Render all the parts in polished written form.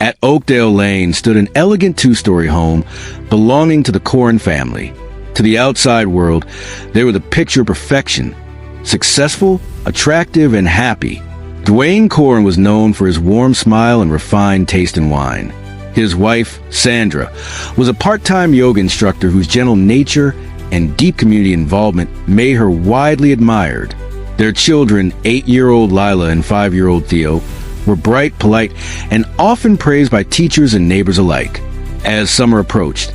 At Oakdale Lane stood an elegant two-story home belonging to the Corrin family. To the outside world, they were the picture of perfection. Successful, attractive, and happy, Dwayne Corrin was known for his warm smile and refined taste in wine. His wife, Sandra, was a part-time yoga instructor whose gentle nature and deep community involvement made her widely admired. Their children, 8-year-old Lila and 5-year-old Theo, were bright, polite, and often praised by teachers and neighbors alike. As summer approached,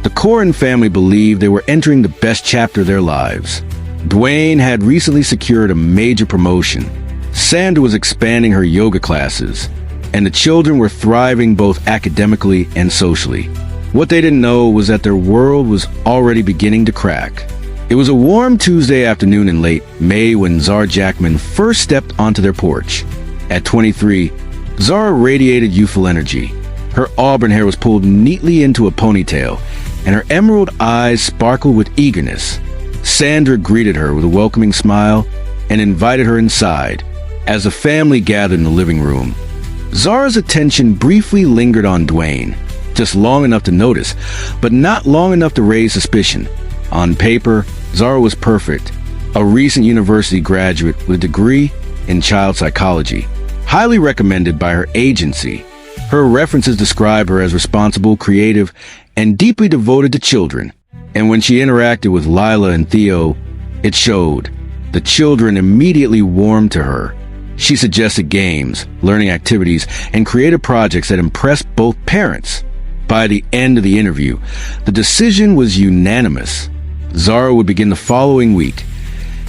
the Corrin family believed they were entering the best chapter of their lives. Dwayne had recently secured a major promotion. Sandra was expanding her yoga classes, and the children were thriving both academically and socially. What they didn't know was that their world was already beginning to crack. It was a warm Tuesday afternoon in late May when Zara Jackman first stepped onto their porch. At 23, Zara radiated youthful energy. Her auburn hair was pulled neatly into a ponytail, and her emerald eyes sparkled with eagerness. Sandra greeted her with a welcoming smile and invited her inside. As the family gathered in the living room, Zara's attention briefly lingered on Dwayne, just long enough to notice, but not long enough to raise suspicion. On paper, Zara was perfect, a recent university graduate with a degree in child psychology, highly recommended by her agency. Her references describe her as responsible, creative, and deeply devoted to children. And when she interacted with Lila and Theo, it showed. The children immediately warmed to her. She suggested games, learning activities, and creative projects that impressed both parents. By the end of the interview, the decision was unanimous. Zara would begin the following week,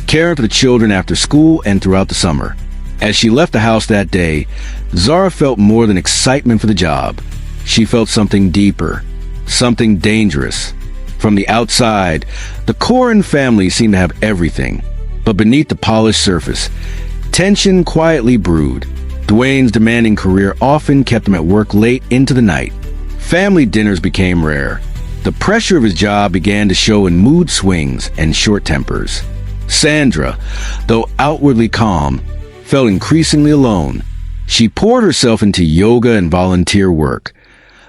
caring for the children after school and throughout the summer. As she left the house that day, Zara felt more than excitement for the job. She felt something deeper, something dangerous. From the outside, the Corrin family seemed to have everything, but beneath the polished surface, tension quietly brewed. Dwayne's demanding career often kept him at work late into the night. Family dinners became rare. The pressure of his job began to show in mood swings and short tempers. Sandra, though outwardly calm, felt increasingly alone. She poured herself into yoga and volunteer work,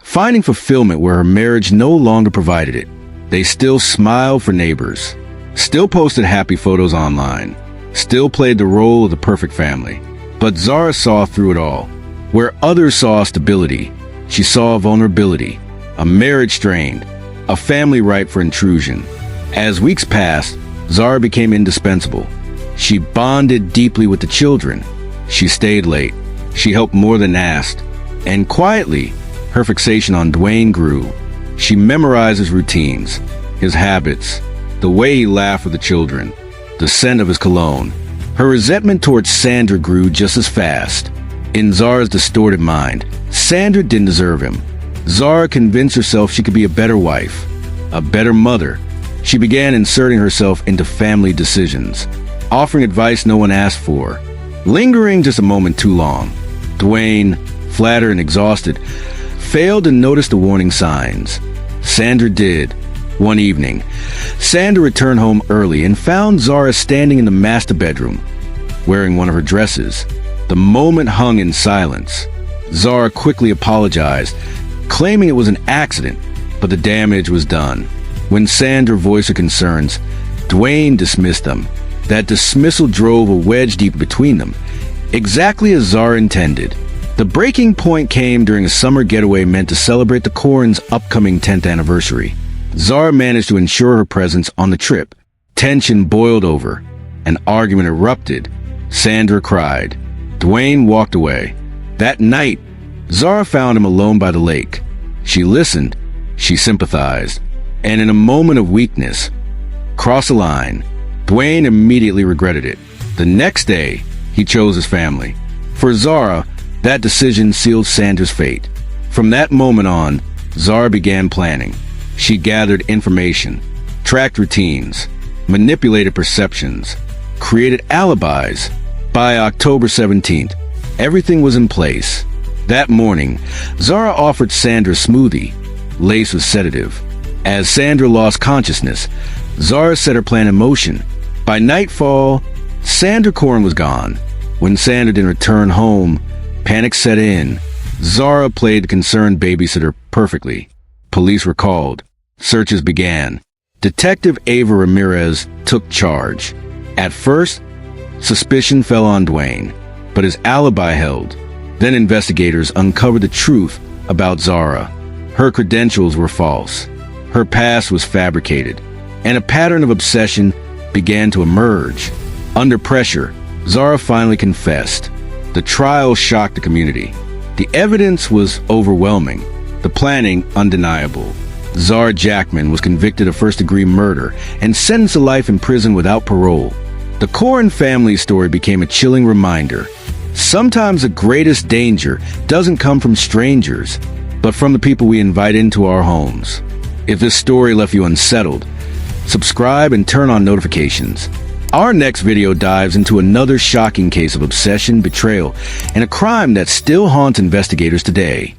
finding fulfillment where her marriage no longer provided it. They still smiled for neighbors, still posted happy photos online, still played the role of the perfect family. But Zara saw through it all. Where others saw stability, she saw vulnerability, a marriage strained, a family ripe for intrusion. As weeks passed, Zara became indispensable. She bonded deeply with the children. She stayed late. She helped more than asked. And quietly, her fixation on Dwayne grew. She memorized his routines, his habits, the way he laughed with the children, the scent of his cologne. Her resentment towards Sandra grew just as fast. In Zara's distorted mind, Sandra didn't deserve him. Zara convinced herself she could be a better wife, a better mother. She began inserting herself into family decisions, offering advice no one asked for, lingering just a moment too long. Dwayne, flattered and exhausted, failed to notice the warning signs. Sandra did. One evening, Sandra returned home early and found Zara standing in the master bedroom, wearing one of her dresses. The moment hung in silence. Zara quickly apologized, claiming it was an accident, but the damage was done. When Sandra voiced her concerns, Dwayne dismissed them. That dismissal drove a wedge deep between them, exactly as Zara intended. The breaking point came during a summer getaway meant to celebrate the Corrin's upcoming 10th anniversary. Zara managed to ensure her presence on the trip. Tension boiled over. An argument erupted. Sandra cried. Dwayne walked away. That night, Zara found him alone by the lake. She listened. She sympathized. And in a moment of weakness, crossed a line. Dwayne immediately regretted it. The next day, he chose his family. For Zara, that decision sealed Sandra's fate. From that moment on, Zara began planning. She gathered information, tracked routines, manipulated perceptions, created alibis. By October 17th, everything was in place. That morning, Zara offered Sandra a smoothie, laced with sedative. As Sandra lost consciousness, Zara set her plan in motion. By nightfall, Sandra Corrin was gone. When Sandra didn't return home, panic set in. Zara played the concerned babysitter perfectly. Police were called. Searches began. Detective Ava Ramirez took charge. At first, suspicion fell on Dwayne, but his alibi held. Then investigators uncovered the truth about Zara. Her credentials were false. Her past was fabricated, and a pattern of obsession began to emerge. Under pressure, Zara finally confessed. The trial shocked the community. The evidence was overwhelming, the planning undeniable. Zara Jackman was convicted of first-degree murder and sentenced to life in prison without parole. The Corin family story became a chilling reminder. Sometimes the greatest danger doesn't come from strangers, but from the people we invite into our homes. If this story left you unsettled, subscribe and turn on notifications. Our next video dives into another shocking case of obsession, betrayal, and a crime that still haunts investigators today.